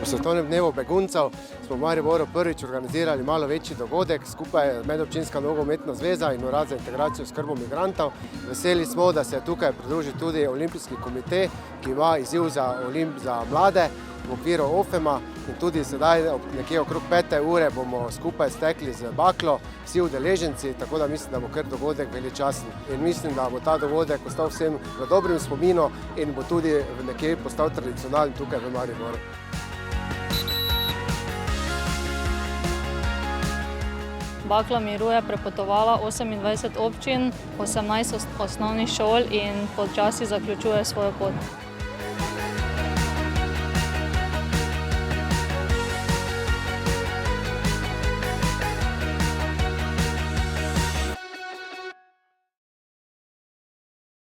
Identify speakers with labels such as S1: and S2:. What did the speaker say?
S1: svetovnem dnevu beguncev smo v Mariboru prvič organizirali malo večji dogodek, skupaj Medobčinska nogometna zveza in Urad za integracijo oskrbo migrantov. Veseli smo, da se je tukaj pridružil tudi Olimpijski komite, ki ima izziv za mlade v okviru OFEM-a in tudi sedaj nekje okrog 5. ure bomo skupaj stekli z baklo, vsi udeleženci, tako da mislim, da bo kar dogodek veličasten. In mislim, da bo ta dogodek ostal vsem v dobrem spominu in bo tudi nekje postal tradicionalen tukaj v Mariboru.
S2: Bakla miru je prepotovala 28 občin, 18 osnovnih šol in počasi zaključuje svojo pot.